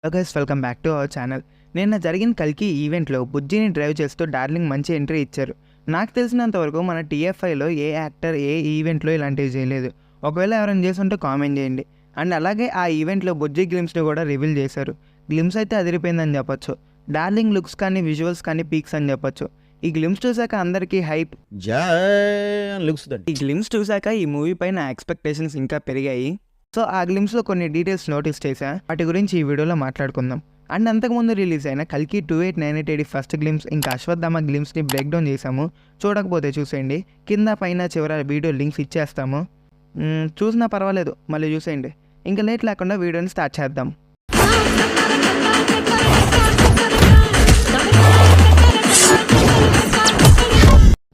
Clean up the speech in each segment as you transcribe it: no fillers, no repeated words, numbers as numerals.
Hello guys, welcome back to our channel. నిన్న జరిగిన కల్కి ఈవెంట్లో బుజ్జిని డ్రైవ్ చేస్తూ డార్లింగ్ మంచి ఎంట్రీ ఇచ్చారు. నాకు తెలిసినంత వరకు మన టీఎఫ్ఐలో ఏ యాక్టర్ ఏ ఈవెంట్లో ఇలాంటివి చేయలేదు. ఒకవేళ ఎవరైనా చేస్తుంటే కామెంట్ చేయండి. అండ్ అలాగే ఆ ఈవెంట్లో బుజ్జి గ్లిమ్స్ని కూడా రివీల్ చేశారు. గ్లిమ్స్ అయితే అదిరిపోయిందని చెప్పొచ్చు. డార్లింగ్ లుక్స్ కానీ విజువల్స్ కానీ పీక్స్ అని చెప్పొచ్చు. ఈ గ్లిమ్స్ చూశాక అందరికీ హైప్. ఈ గ్లిమ్స్ చూశాక ఈ మూవీ పైన ఎక్స్పెక్టేషన్స్ ఇంకా పెరిగాయి. సో ఆ గ్లిమ్స్లో కొన్ని డీటెయిల్స్ నోటీస్ చేశా. వాటి గురించి ఈ వీడియోలో మాట్లాడుకుందాం. అండ్ అంతకుముందు రిలీజ్ అయిన కల్కి 2898 ఫస్ట్ గ్లిమ్స్ ఇంకా అశ్వత్థామ గ్లిమ్స్ని బ్రేక్ డౌన్ చేశాము. చూడకపోతే చూసేయండి, కింద పైన చివర వీడియో లింక్స్ ఇచ్చేస్తాము. చూసినా పర్వాలేదు, మళ్ళీ చూసేయండి. ఇంకా లేట్ లేకుండా వీడియోని స్టార్ట్ చేద్దాం.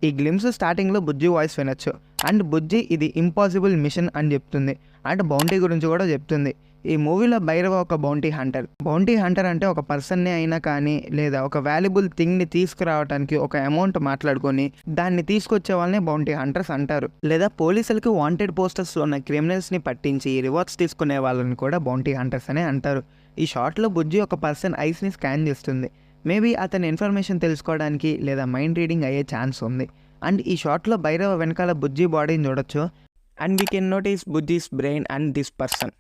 ఈ గ్లిమ్స్ స్టార్టింగ్లో బుజ్జి వాయిస్ వినొచ్చు. అండ్ బుజ్జి ఇది ఇంపాసిబుల్ మిషన్ అని చెప్తుంది. అండ్ బౌంటీ గురించి కూడా చెప్తుంది. ఈ మూవీలో భైరవ ఒక బౌంటీ హంటర్. బౌంటీ హంటర్ అంటే ఒక పర్సన్ని అయినా కానీ లేదా ఒక వాల్యుబుల్ థింగ్ని తీసుకురావడానికి ఒక అమౌంట్ మాట్లాడుకొని దాన్ని తీసుకొచ్చే వాళ్ళని బౌంటీ హంటర్స్ అంటారు. లేదా పోలీసులకి వాంటెడ్ పోస్టర్స్ ఉన్న క్రిమినల్స్ని పట్టించి రివార్డ్స్ తీసుకునే వాళ్ళని కూడా బౌంటీ హంటర్స్ అనే అంటారు. ఈ షార్ట్లో బుజ్జి ఒక పర్సన్ ఐస్ని స్కాన్ చేస్తుంది. మేబీ అతని ఇన్ఫర్మేషన్ తెలుసుకోవడానికి లేదా మైండ్ రీడింగ్ అయ్యే ఛాన్స్ ఉంది. అండ్ ఈ షార్ట్లో భైరవ వెనకాల బుజ్జి బాడీని చూడొచ్చు. And we can notice Bujji's brain and this person.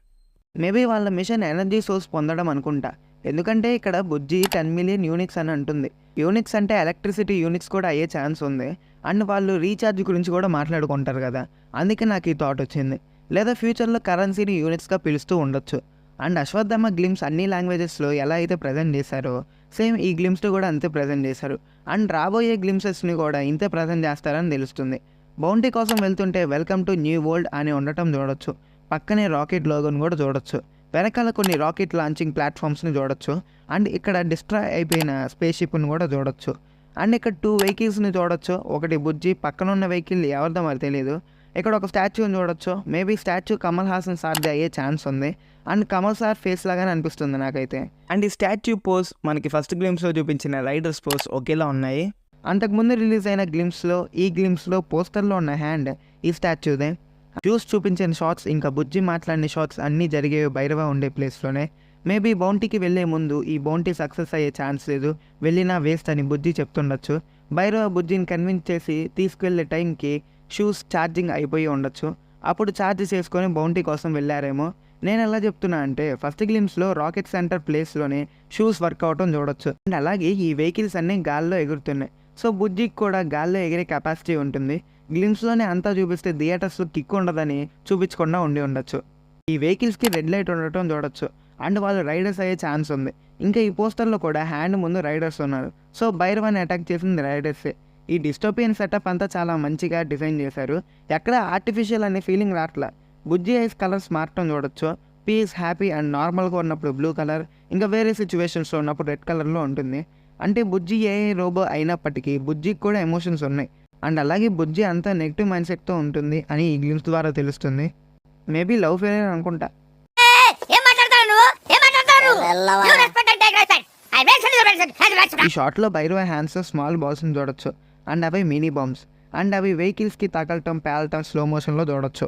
Maybe వాళ్ళ మిషన్ ఎనర్జీ సోర్స్ పొందడం అనుకుంటా. ఎందుకంటే ఇక్కడ బుజ్జి 10 మిలియన్ యూనిట్స్ అని అంటుంది. యూనిట్స్ అంటే ఎలక్ట్రిసిటీ యూనిట్స్ కూడా అయ్యే ఛాన్స్ ఉంది. అండ్ వాళ్ళు రీఛార్జ్ గురించి కూడా మాట్లాడుకుంటారు కదా, అందుకే నాకు ఈ థాట్ వచ్చింది. లేదా ఫ్యూచర్లో కరెన్సీని యూనిట్స్గా పిలుస్తూ ఉండొచ్చు. అండ్ అశ్వత్థామ గ్లిమ్స్ అన్ని లాంగ్వేజెస్లో ఎలా అయితే ప్రజెంట్ చేశారో సేమ్ ఈ గ్లిమ్స్లో కూడా అంతే ప్రజెంట్ చేశారు. అండ్ రాబోయే గ్లిమ్సెస్ని కూడా ఇంతే ప్రజెంట్ చేస్తారని తెలుస్తుంది. బౌంటీ కోసం వెళ్తుంటే వెల్కమ్ టు న్యూ వరల్డ్ అని ఉండటం చూడొచ్చు. పక్కనే రాకెట్ లోగోని కూడా చూడొచ్చు. వెనకాల కొన్ని రాకెట్ లాంచింగ్ ప్లాట్ఫామ్స్ని చూడొచ్చు. అండ్ ఇక్కడ డిస్ట్రాయ్ అయిపోయిన స్పేస్ షిప్ని కూడా చూడొచ్చు. అండ్ ఇక్కడ 2 వెహికల్స్ని చూడొచ్చు. ఒకటి బుజ్జి, పక్కన ఉన్న వెహికల్ ఎవరిదో మరి తెలియదు. ఇక్కడ ఒక స్టాచ్యూని చూడొచ్చు. మేబీ స్టాచ్యూ కమల్ హాసన్ సార్ది అయ్యే ఛాన్స్ ఉంది. అండ్ కమల్ సార్ ఫేస్ లాగానే అనిపిస్తుంది నాకైతే. అండ్ ఈ స్టాచ్యూ పోజ్ మనకి ఫస్ట్ గ్లిమ్స్లో చూపించిన రైడర్స్ పోజ్ ఒకేలా ఉన్నాయి. అంతకుముందు రిలీజ్ అయిన గ్లిమ్స్లో ఈ గ్లిమ్స్లో పోస్టర్లో ఉన్న హ్యాండ్ ఈ స్టాచ్యూదే. షూస్ చూపించిన షాట్స్ ఇంకా బుజ్జి మాట్లాడిన షాట్స్ అన్నీ జరిగేవి భైరవ ఉండే ప్లేస్లోనే. మేబీ బౌంటీకి వెళ్లే ముందు ఈ బౌంటీ సక్సెస్ అయ్యే ఛాన్స్ లేదు, వెళ్ళినా వేస్ట్ అని బుజ్జి చెప్తుండొచ్చు. భైరవ బుజ్జిని కన్విన్స్ చేసి తీసుకువెళ్ళే టైంకి షూస్ ఛార్జింగ్ అయిపోయి ఉండొచ్చు. అప్పుడు ఛార్జ్ చేసుకొని బౌంటీ కోసం వెళ్ళారేమో. నేను ఎలా చెప్తున్నా అంటే ఫస్ట్ గ్లిమ్స్లో రాకెట్ సెంటర్ ప్లేస్లోనే షూస్ వర్క్ అవటం చూడొచ్చు. అండ్ అలాగే ఈ వెహికల్స్ అన్నీ గాల్లో ఎగురుతున్నాయి. సో బుజ్జికి కూడా గాల్లో ఎగిరే కెపాసిటీ ఉంటుంది. గ్లిమ్స్లోనే అంతా చూపిస్తే థియేటర్స్లో కిక్ ఉండదని చూపించకుండా ఉండి ఉండొచ్చు. ఈ వెహికల్స్కి రెడ్ లైట్ ఉండటం చూడొచ్చు. అండ్ వాళ్ళు రైడర్స్ అయ్యే ఛాన్స్ ఉంది. ఇంకా ఈ పోస్టర్లో కూడా హ్యాండ్ ముందు రైడర్స్ ఉన్నారు. సో భైరవాన్ని అటాక్ చేసింది రైడర్సే. ఈ డిస్టోపియన్ సెటప్ అంతా చాలా మంచిగా డిజైన్ చేశారు. ఎక్కడ ఆర్టిఫిషియల్ అనే ఫీలింగ్ రావట్లా. బుజ్జి ఐస్ కలర్స్ మారటం చూడొచ్చు. పీస్, హ్యాపీ అండ్ నార్మల్గా ఉన్నప్పుడు బ్లూ కలర్, ఇంకా వేరే సిచ్యువేషన్స్లో ఉన్నప్పుడు రెడ్ కలర్లో ఉంటుంది. అంటే బుజ్జి ఏ రోబో అయినప్పటికీ బుజ్జికి కూడా ఎమోషన్స్ ఉన్నాయి. అండ్ అలాగే బుజ్జి అంతా నెగిటివ్ మైండ్ సెట్తో ఉంటుంది అని ఈ గ్లిమ్స్ ద్వారా తెలుస్తుంది. మేబీ లవ్ ఫెయిలియర్ అనుకుంటా. ఈ షార్ట్లో భైరవ హ్యాండ్స్ స్మాల్ బాల్స్ని చూడొచ్చు. అండ్ అవి మినీ బాంబ్స్. అండ్ అవి వెహికల్స్కి తగలటం, పేలటం స్లో మోషన్లో చూడొచ్చు.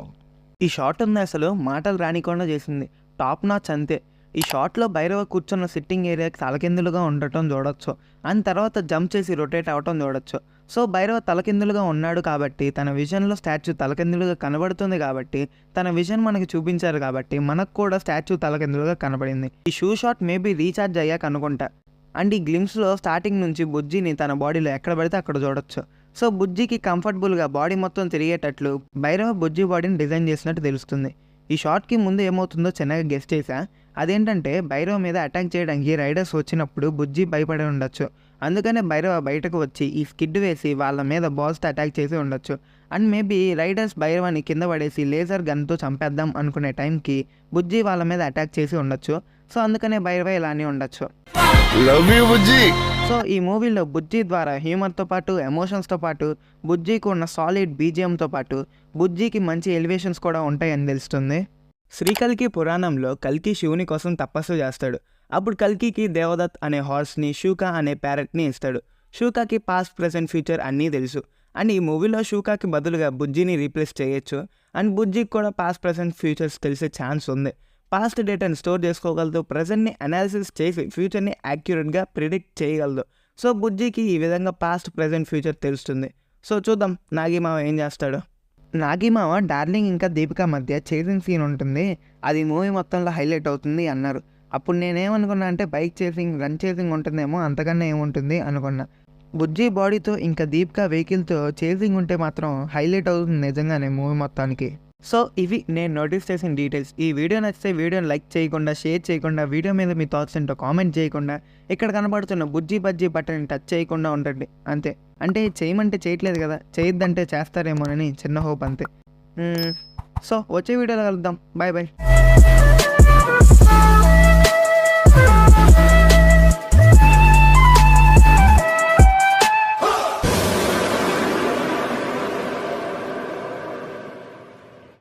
ఈ షార్ట్ ఉంది అసలు మాటలు రానికుండా చేసింది. టాప్ నాచ్ అంతే. ఈ షార్ట్లో భైరవ కూర్చున్న సిట్టింగ్ ఏరియాకి తలకిందులుగా ఉండటం చూడొచ్చు. అండ్ తర్వాత జంప్ చేసి రొటేట్ అవటం చూడొచ్చు. సో భైరవ తలకిందులుగా ఉన్నాడు కాబట్టి తన విజన్లో స్టాచ్యూ తలకిందులుగా కనబడుతుంది కాబట్టి తన విజన్ మనకి చూపించారు కాబట్టి మనకు కూడా స్టాచ్యూ తలకిందులుగా కనబడింది. ఈ షూ షాట్ మేబీ రీఛార్జ్ అయ్యాక అనుకుంటా. అండ్ ఈ గ్లిమ్స్లో స్టార్టింగ్ నుంచి బుజ్జిని తన బాడీలో ఎక్కడ పడితే అక్కడ చూడొచ్చు. సో బుజ్జికి కంఫర్టబుల్గా బాడీ మొత్తం తిరిగేటట్లు భైరవ బుజ్జి బాడీని డిజైన్ చేసినట్టు తెలుస్తుంది. ఈ షాట్కి ముందు ఏమవుతుందో చిన్నగా గెస్ చేశా. అదేంటంటే భైరవ మీద అటాక్ చేయడానికి రైడర్స్ వచ్చినప్పుడు బుజ్జి భయపడి ఉండొచ్చు. అందుకనే భైరవ బయటకు వచ్చి ఈ స్కిడ్ వేసి వాళ్ళ మీద బాల్స్తో అటాక్ చేసి ఉండొచ్చు. అండ్ మేబీ రైడర్స్ భైరవాన్ని కింద పడేసి లేజర్ గన్తో చంపేద్దాం అనుకునే టైంకి బుజ్జి వాళ్ళ మీద అటాక్ చేసి ఉండొచ్చు. సో అందుకనే భైరవ ఇలానే ఉండొచ్చు. సో ఈ మూవీలో బుజ్జి ద్వారా హ్యూమర్తో పాటు ఎమోషన్స్తో పాటు బుజ్జికి ఉన్న సాలిడ్ బీజిఎంతో పాటు బుజ్జికి మంచి ఎలివేషన్స్ కూడా ఉంటాయని తెలుస్తుంది. శ్రీకల్కి పురాణంలో కల్కి శివుని కోసం తపస్సు చేస్తాడు. అప్పుడు కల్కికి దేవదత్ అనే హార్స్ని, షూకా అనే ప్యారెట్ని ఇస్తాడు. షూకాకి పాస్ట్, ప్రెసెంట్, ఫ్యూచర్ అన్నీ తెలుసు. అండ్ ఈ మూవీలో షూకాకి బదులుగా బుజ్జిని రీప్లేస్ చేయొచ్చు. అండ్ బుజ్జికి కూడా పాస్ట్, ప్రెసెంట్, ఫ్యూచర్స్ తెలిసే ఛాన్స్ ఉంది. పాస్ట్ డేటాని స్టోర్ చేసుకోగలదు, ప్రజెంట్ని అనాలిసిస్ చేసి ఫ్యూచర్ని యాక్యురేట్గా ప్రిడిక్ట్ చేయగలదు. సో బుజ్జికి ఈ విధంగా పాస్ట్, ప్రజెంట్, ఫ్యూచర్ తెలుస్తుంది. సో చూద్దాం నాగి మామ ఏం చేస్తాడు. నాగి మామ డార్లింగ్ ఇంకా దీపిక మధ్య చేసింగ్ సీన్ ఉంటుంది, అది మూవీ మొత్తంలో హైలైట్ అవుతుంది అన్నారు. అప్పుడు నేనేమనుకున్నా అంటే బైక్ చేసింగ్, రన్ చేసింగ్ ఉంటుందేమో, అంతకన్నా ఏముంటుంది అనుకున్నా. బుజ్జి బాడీతో ఇంకా దీపిక వెహికల్తో చేసింగ్ ఉంటే మాత్రం హైలైట్ అవుతుంది నిజంగానే మూవీ మొత్తానికి. సో ఇవి నేను నోటీస్ చేసిన డీటెయిల్స్. ఈ వీడియో నచ్చితే వీడియోని లైక్ చేయకుండా, షేర్ చేయకుండా, వీడియో మీద మీ థాట్స్ ఏంటో కామెంట్ చేయకుండా, ఇక్కడ కనబడుతున్న బుజ్జి బజ్జీ బటన్ టచ్ చేయకుండా ఉండండి అంతే. అంటే చేయమంటే చేయట్లేదు కదా, చేయొద్దంటే చేస్తారేమోనని చిన్న హోప్ అంతే. సో వచ్చే వీడియోలో కలుద్దాం. Bye bye.